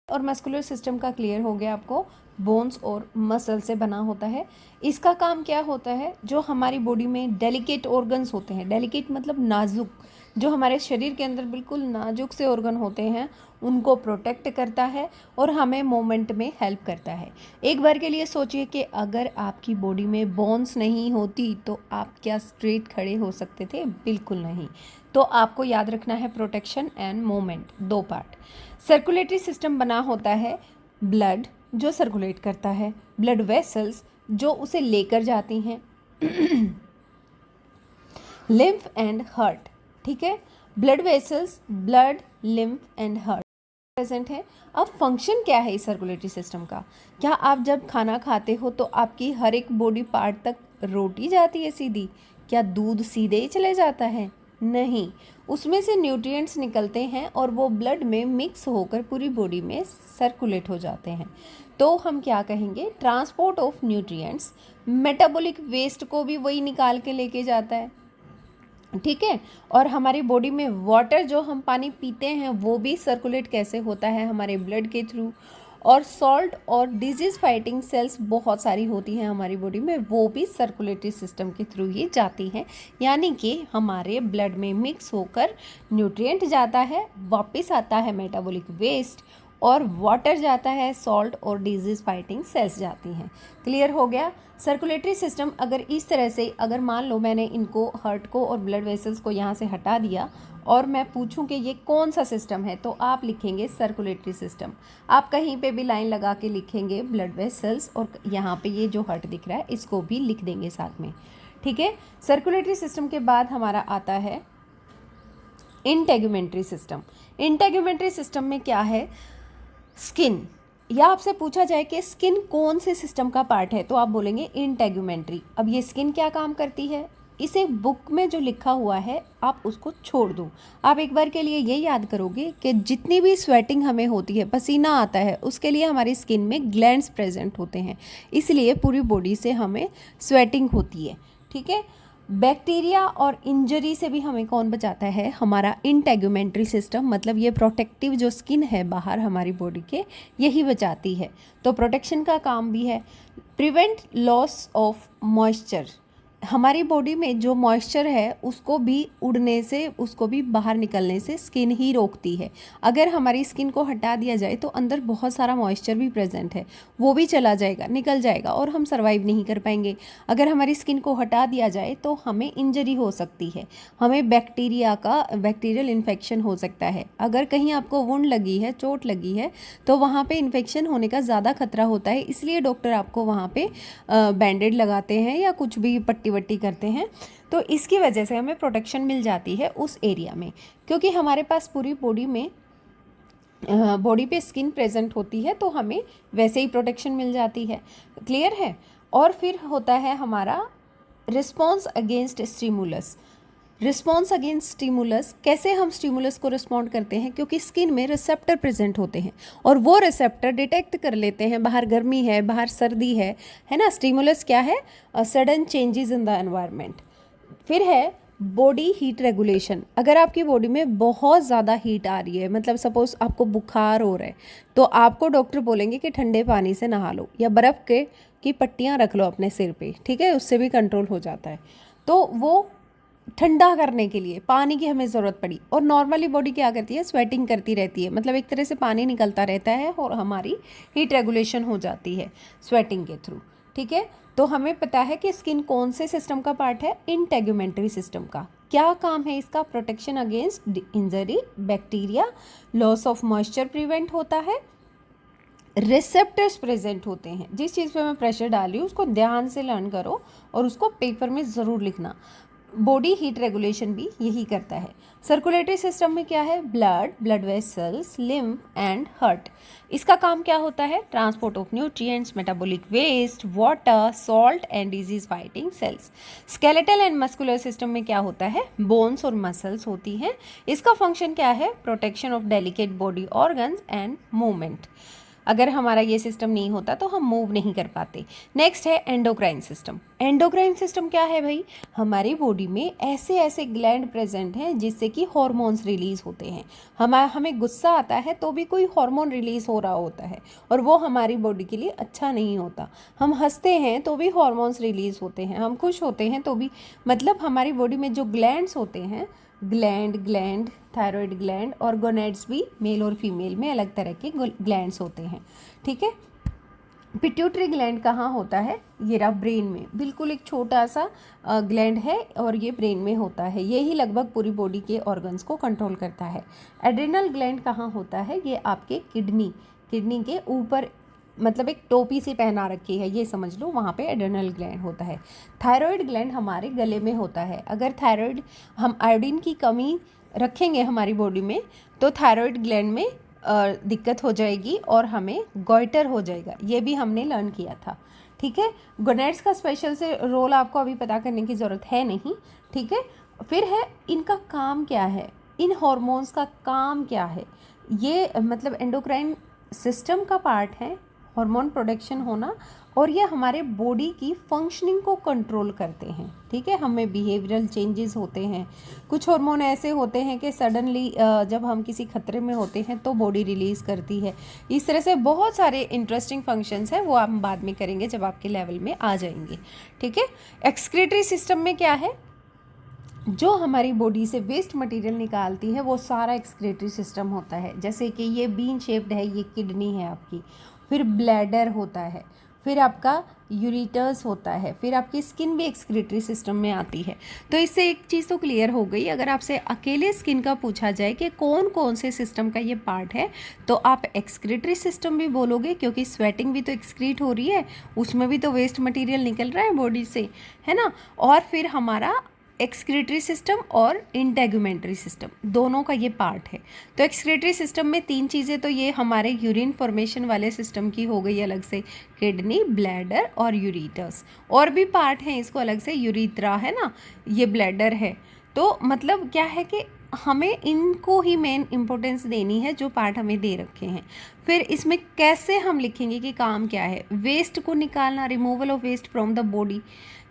और muscular system का clear हो गया आपको, बोन्स और मसल से बना होता है। इसका काम क्या होता है, जो हमारी बॉडी में डेलिकेट ऑर्गन्स होते हैं, डेलिकेट मतलब नाजुक, जो हमारे शरीर के अंदर बिल्कुल नाजुक से ऑर्गन होते हैं, उनको प्रोटेक्ट करता है और हमें मोमेंट में हेल्प करता है। एक बार के लिए सोचिए कि अगर आपकी बॉडी में बोन्स नहीं होती तो आप क्या स्ट्रेट खड़े हो सकते थे? बिल्कुल नहीं। तो आपको याद रखना है प्रोटेक्शन एंड मोमेंट, दो पार्ट। सर्कुलेटरी सिस्टम बना होता है ब्लड जो सर्कुलेट करता है, ब्लड वेसल्स जो उसे लेकर जाती हैं, लिम्फ एंड हार्ट। ठीक है, blood vessels, blood, lymph and heart present है। अब फंक्शन क्या है इस सर्कुलेटरी सिस्टम का? क्या आप जब खाना खाते हो तो आपकी हर एक बॉडी पार्ट तक रोटी जाती है सीधी? क्या दूध सीधे ही चले जाता है? नहीं, उसमें से न्यूट्रिएंट्स निकलते हैं और वो ब्लड में मिक्स होकर पूरी बॉडी में सर्कुलेट हो जाते हैं। तो हम क्या कहेंगे? Transport of nutrients. Metabolic waste को भी वही निकाल के लेके जाता है। ठीक है, और हमारी बॉडी में वाटर, जो हम पानी पीते हैं, वो भी सर्कुलेट कैसे होता है? हमारे ब्लड के थ्रू। और सॉल्ट और डिजीज़ फाइटिंग सेल्स बहुत सारी होती हैं हमारी बॉडी में, वो भी सर्कुलेटरी सिस्टम के थ्रू ही जाती हैं। यानी कि हमारे ब्लड में मिक्स होकर न्यूट्रिएंट जाता है, वापस आता है मेटाबॉलिक वेस्ट, और वाटर जाता है, सॉल्ट और डिजीज़ फाइटिंग सेल्स जाती हैं। क्लियर हो गया? सर्कुलेटरी सिस्टम अगर इस तरह से, अगर मान लो मैंने इनको, हार्ट को और ब्लड वेसल्स को यहाँ से हटा दिया और मैं पूछूं कि ये कौन सा सिस्टम है, तो आप लिखेंगे सर्कुलेटरी सिस्टम। आप कहीं पे भी लाइन लगा के लिखेंगे ब्लड वेसल्स, और यहाँ पे ये जो हार्ट दिख रहा है इसको भी लिख देंगे साथ में। ठीक है, सर्कुलेटरी सिस्टम के बाद हमारा आता है इंटेगुमेंट्री सिस्टम। इंटेगुमेंट्री सिस्टम में क्या है? स्किन। या आपसे पूछा जाए कि स्किन कौन से सिस्टम का पार्ट है, तो आप बोलेंगे इंटेगुमेंट्री। अब ये स्किन क्या काम करती है? इसे बुक में जो लिखा हुआ है आप उसको छोड़ दो। आप एक बार के लिए ये याद करोगे कि जितनी भी स्वेटिंग हमें होती है, पसीना आता है, उसके लिए हमारी स्किन में ग्लैंड्स प्रेजेंट होते हैं, इसलिए पूरी बॉडी से हमें स्वेटिंग होती है। ठीक है, बैक्टीरिया और इंजरी से भी हमें कौन बचाता है? हमारा इंटेगुमेंट्री सिस्टम, मतलब ये प्रोटेक्टिव जो स्किन है बाहर हमारी बॉडी के, यही बचाती है। तो प्रोटेक्शन का काम भी है। प्रिवेंट लॉस ऑफ मॉइस्चर, हमारी बॉडी में जो मॉइस्चर है उसको भी उड़ने से, उसको भी बाहर निकलने से स्किन ही रोकती है। अगर हमारी स्किन को हटा दिया जाए तो अंदर बहुत सारा मॉइस्चर भी प्रेजेंट है, वो भी चला जाएगा, निकल जाएगा और हम सर्वाइव नहीं कर पाएंगे। अगर हमारी स्किन को हटा दिया जाए तो हमें इंजरी हो सकती है, हमें बैक्टीरियल इन्फेक्शन हो सकता है। अगर कहीं आपको वुंड लगी है, चोट लगी है, तो वहाँ पे इन्फेक्शन होने का ज़्यादा खतरा होता है, इसलिए डॉक्टर आपको वहाँ पे बैंडेड लगाते हैं या कुछ भी पट्टी वट्टी करते हैं। तो इसकी वजह से हमें प्रोटेक्शन मिल जाती है उस एरिया में, क्योंकि हमारे पास पूरी बॉडी में, बॉडी पे स्किन प्रेजेंट होती है, तो हमें वैसे ही प्रोटेक्शन मिल जाती है। क्लियर है? और फिर होता है हमारा response against stimulus. Response against stimulus, कैसे हम स्टिमुलस को रिस्पॉन्ड करते हैं? क्योंकि स्किन में रिसेप्टर प्रेजेंट होते हैं और वो रिसेप्टर डिटेक्ट कर लेते हैं बाहर गर्मी है, बाहर सर्दी है ना। स्टिमुलस क्या है? Sudden changes in the environment. फिर है बॉडी हीट रेगुलेशन। अगर आपकी बॉडी में बहुत ज़्यादा हीट आ रही है, मतलब सपोज आपको बुखार हो रहा है, तो आपको डॉक्टर बोलेंगे कि ठंडे पानी से नहा लो या बर्फ़ की पट्टियाँ रख लो अपने सिर पे। ठीक है, उससे भी कंट्रोल हो जाता है। तो वो ठंडा करने के लिए पानी की हमें ज़रूरत पड़ी। और नॉर्मली बॉडी क्या करती है? स्वेटिंग करती रहती है, मतलब एक तरह से पानी निकलता रहता है और हमारी हीट रेगुलेशन हो जाती है स्वेटिंग के थ्रू। ठीक है, तो हमें पता है कि स्किन कौन से सिस्टम का पार्ट है? इंटेगुमेंट्री सिस्टम का। क्या काम है इसका? Protection against injury, bacteria, loss of moisture prevent होता है, रिसेप्टर्स प्रेजेंट होते हैं। जिस चीज़ पे मैं प्रेशर डाल रही हूँ उसको ध्यान से लर्न करो और उसको पेपर में ज़रूर लिखना। बॉडी हीट रेगुलेशन भी यही करता है। सर्कुलेटरी सिस्टम में क्या है? Blood, blood vessels, lymph and heart. इसका काम क्या होता है? Transport of nutrients, metabolic waste, water, salt and disease fighting cells. Skeletal and muscular system में क्या होता है? बोन्स और मसल्स होती हैं। इसका फंक्शन क्या है? Protection of delicate body organs and movement. अगर हमारा ये सिस्टम नहीं होता तो हम मूव नहीं कर पाते। नेक्स्ट है एंडोक्राइन सिस्टम। एंडोक्राइन सिस्टम क्या है भाई? हमारी बॉडी में ऐसे ऐसे ग्लैंड प्रेजेंट हैं जिससे कि हॉर्मोन्स रिलीज होते हैं। हमें गुस्सा आता है तो भी कोई हार्मोन रिलीज हो रहा होता है और वो हमारी बॉडी के लिए अच्छा नहीं होता। हम हंसते हैं तो भी हार्मोन्स रिलीज होते हैं, हम खुश होते हैं तो भी, मतलब हमारी बॉडी में जो ग्लैंड्स होते हैं, ग्लैंड थायराइड ग्लैंड और गोनेड्स भी मेल और फीमेल में अलग तरह के ग्लैंड्स होते हैं। ठीक है, पिट्यूटरी ग्लैंड कहाँ होता है? ये रहा ब्रेन में, बिल्कुल एक छोटा सा ग्लैंड है और ये ब्रेन में होता है। ये ही लगभग पूरी बॉडी के ऑर्गन्स को कंट्रोल करता है। एड्रिनल ग्लैंड कहाँ होता है? ये आपके किडनी के ऊपर, मतलब एक टोपी सी पहना रखी है, ये समझ लो, वहाँ पे एड्रिनल ग्लैंड होता है। थायराइड ग्लैंड हमारे गले में होता है। अगर थायराइड, हम आयोडीन की कमी रखेंगे हमारी बॉडी में तो थायराइड ग्लैंड में दिक्कत हो जाएगी और हमें गॉइटर हो जाएगा। ये भी हमने लर्न किया था। ठीक है, गोनेड्स का स्पेशल से रोल आपको अभी पता करने की ज़रूरत है नहीं। ठीक है, फिर है इनका काम क्या है, इन हॉर्मोन्स का काम क्या है? ये मतलब एंडोक्राइन सिस्टम का पार्ट है हार्मोन प्रोडक्शन होना, और ये हमारे बॉडी की फंक्शनिंग को कंट्रोल करते हैं। ठीक है, हमें बिहेवियरल चेंजेस होते हैं, कुछ हार्मोन ऐसे होते हैं कि सडनली जब हम किसी खतरे में होते हैं तो बॉडी रिलीज़ करती है। इस तरह से बहुत सारे इंटरेस्टिंग फंक्शंस हैं, वो हम बाद में करेंगे जब आपके लेवल में आ जाएंगे। ठीक है, एक्सक्रीटरी सिस्टम में क्या है? जो हमारी बॉडी से वेस्ट मटेरियल निकालती है वो सारा एक्सक्रीटरी सिस्टम होता है। जैसे कि ये बीन शेप्ड है, ये किडनी है आपकी, फिर ब्लैडर होता है, फिर आपका यूरिटर्स होता है, फिर आपकी स्किन भी एक्सक्रीटरी सिस्टम में आती है। तो इससे एक चीज़ तो क्लियर हो गई, अगर आपसे अकेले स्किन का पूछा जाए कि कौन कौन से सिस्टम का ये पार्ट है तो आप एक्सक्रीटरी सिस्टम भी बोलोगे, क्योंकि स्वेटिंग भी तो एक्सक्रीट हो रही है, उसमें भी तो वेस्ट मटेरियल निकल रहा है बॉडी से, है ना। और फिर हमारा एक्सक्रीटरी सिस्टम और इंटेगुमेंट्री सिस्टम, दोनों का ये पार्ट है। तो एक्सक्रीटरी सिस्टम में तीन चीज़ें तो ये हमारे यूरिन फॉर्मेशन वाले सिस्टम की हो गई अलग से, किडनी, ब्लैडर और यूरिटर्स। और भी पार्ट हैं इसको अलग से, यूरिथ्रा है ना, ये ब्लैडर है। तो मतलब क्या है कि हमें इनको ही मेन इम्पोर्टेंस देनी है जो पार्ट हमें दे रखे हैं। फिर इसमें कैसे हम लिखेंगे कि काम क्या है? वेस्ट को निकालना, removal of waste from the body,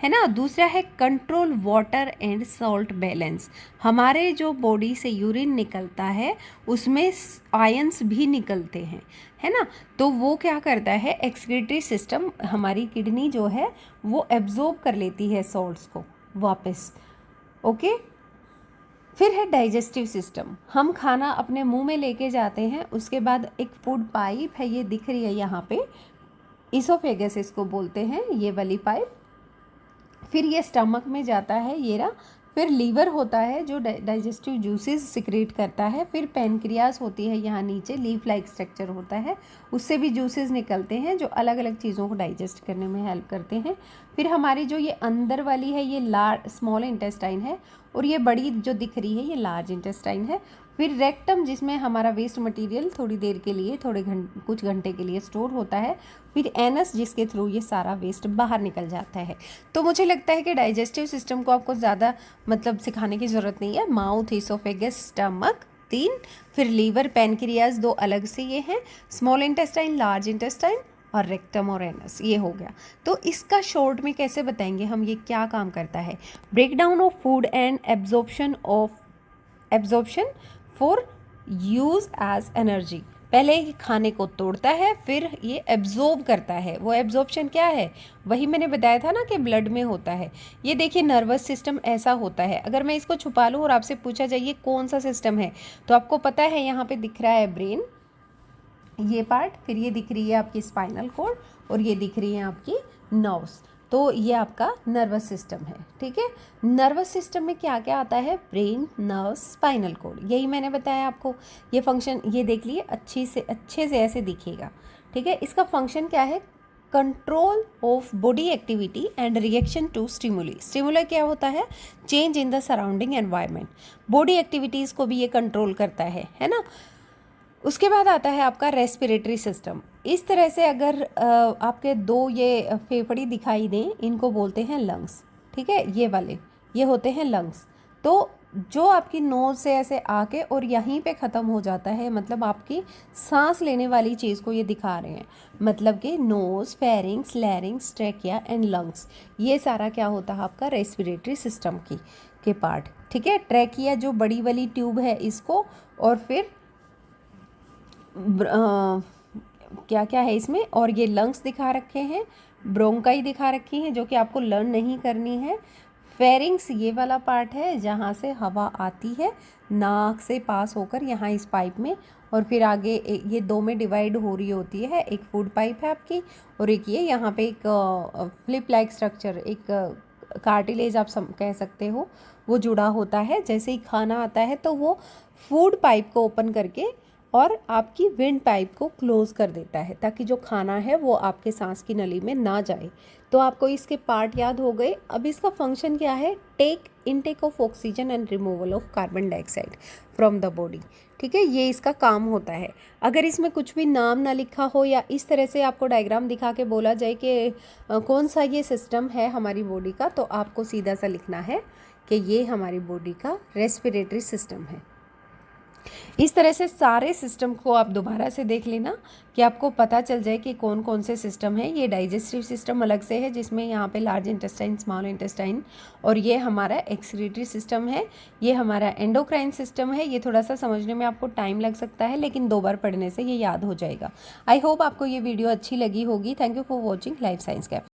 है ना। दूसरा है control water and salt balance. हमारे जो बॉडी से यूरिन निकलता है उसमें आयंस भी निकलते हैं, है ना। तो वो क्या करता है, एक्सक्रीटरी सिस्टम, हमारी किडनी जो है वो एब्जॉर्ब कर लेती है सॉल्ट्स को वापस। ओके, फिर है डाइजेस्टिव सिस्टम। हम खाना अपने मुंह में लेके जाते हैं, उसके बाद एक फूड पाइप है, ये दिख रही है यहाँ पे, इसोफेगस इसको बोलते हैं, ये वाली पाइप। फिर ये स्टमक में जाता है, ये रहा। फिर लीवर होता है जो डाइजेस्टिव जूसेस सिक्रेट करता है। फिर पेनक्रियास होती है यहाँ नीचे, लीफ लाइक स्ट्रक्चर होता है, उससे भी जूसेस निकलते हैं जो अलग अलग चीज़ों को डाइजेस्ट करने में हेल्प करते हैं। फिर हमारी जो ये अंदर वाली है ये स्मॉल इंटेस्टाइन है, और ये बड़ी जो दिख रही है ये लार्ज इंटेस्टाइन है। फिर रेक्टम, जिसमें हमारा वेस्ट मटेरियल थोड़ी देर के लिए, कुछ घंटे के लिए स्टोर होता है। फिर एनस, जिसके थ्रू ये सारा वेस्ट बाहर निकल जाता है। तो मुझे लगता है कि डाइजेस्टिव सिस्टम को आपको ज़्यादा मतलब सिखाने की ज़रूरत नहीं है। माउथ, इसोफेगस, स्टमक 3, फिर लीवर, पेनक्रियाज 2 अलग से ये हैं, स्मॉल इंटेस्टाइन, लार्ज इंटेस्टाइन और रेक्टम और एनस, ये हो गया। तो इसका शॉर्ट में कैसे बताएंगे हम, ये क्या काम करता है? Break down of food and absorption for use as energy. पहले ये खाने को तोड़ता है, फिर ये एब्जॉर्ब करता है। वो एब्जॉर्प्शन क्या है? वही मैंने बताया था ना कि ब्लड में होता है। ये देखिए नर्वस सिस्टम ऐसा होता है। अगर मैं इसको छुपा लूँ और आपसे पूछा जाए ये कौन सा सिस्टम है, तो आपको पता है यहाँ पे दिख रहा है ब्रेन, ये पार्ट, फिर ये दिख रही है आपकी स्पाइनल कॉर्ड, और ये दिख रही है आपकी नर्व्स। तो ये आपका नर्वस सिस्टम है। ठीक है, नर्वस सिस्टम में क्या क्या आता है? ब्रेन, नर्व्स, स्पाइनल कॉर्ड, यही मैंने बताया आपको। ये फंक्शन ये देख लिए, अच्छे से ऐसे दिखेगा। ठीक है, इसका फंक्शन क्या है? Control of body activity and reaction to stimuli. Stimuli क्या होता है? Change in the surrounding environment. Body activities को भी ये कंट्रोल करता है ना। उसके बाद आता है आपका रेस्पिरेटरी सिस्टम। इस तरह से अगर आपके 2 ये फेफड़ी दिखाई दें, इनको बोलते हैं लंग्स। ठीक है, ये वाले ये होते हैं लंग्स। तो जो आपकी नोज़ से ऐसे आके और यहीं पे ख़त्म हो जाता है, मतलब आपकी सांस लेने वाली चीज़ को ये दिखा रहे हैं। मतलब कि nose, pharynx, larynx, trachea and lungs, ये सारा क्या होता है आपका रेस्पिरेटरी सिस्टम के पार्ट। ठीक है, ट्रैकिया जो बड़ी वाली ट्यूब है इसको, और फिर क्या क्या है इसमें, और ये लंग्स दिखा रखे हैं, ब्रोंकाई दिखा रखी हैं जो कि आपको लर्न नहीं करनी है। फेरिंग्स ये वाला पार्ट है जहाँ से हवा आती है नाक से पास होकर यहाँ इस पाइप में, और फिर आगे ये दो में डिवाइड हो रही होती है, एक फूड पाइप है आपकी और एक ये यहाँ पे एक फ्लिप लाइक स्ट्रक्चर, एक कार्टिलेज आप कह सकते हो, वो जुड़ा होता है। जैसे ही खाना आता है तो वो फूड पाइप को ओपन करके और आपकी विंड पाइप को क्लोज़ कर देता है, ताकि जो खाना है वो आपके सांस की नली में ना जाए। तो आपको इसके पार्ट याद हो गए। अब इसका फंक्शन क्या है, intake of oxygen and removal of carbon dioxide from the body. ठीक है, ये इसका काम होता है। अगर इसमें कुछ भी नाम ना लिखा हो या इस तरह से आपको डायग्राम दिखा के बोला जाए कि कौन सा ये सिस्टम है हमारी बॉडी का, तो आपको सीधा सा लिखना है कि ये हमारी बॉडी का रेस्पिरेटरी सिस्टम है। इस तरह से सारे सिस्टम को आप दोबारा से देख लेना कि आपको पता चल जाए कि कौन कौन से सिस्टम है। ये डाइजेस्टिव सिस्टम अलग से है जिसमें यहाँ पे लार्ज इंटेस्टाइन, स्मॉल इंटेस्टाइन, और ये हमारा एक्सक्रीटरी सिस्टम है, ये हमारा एंडोक्राइन सिस्टम है। ये थोड़ा सा समझने में आपको टाइम लग सकता है, लेकिन 2 बार पढ़ने से ये याद हो जाएगा। आई होप आपको ये वीडियो अच्छी लगी होगी। Thank you for watching life science cafe.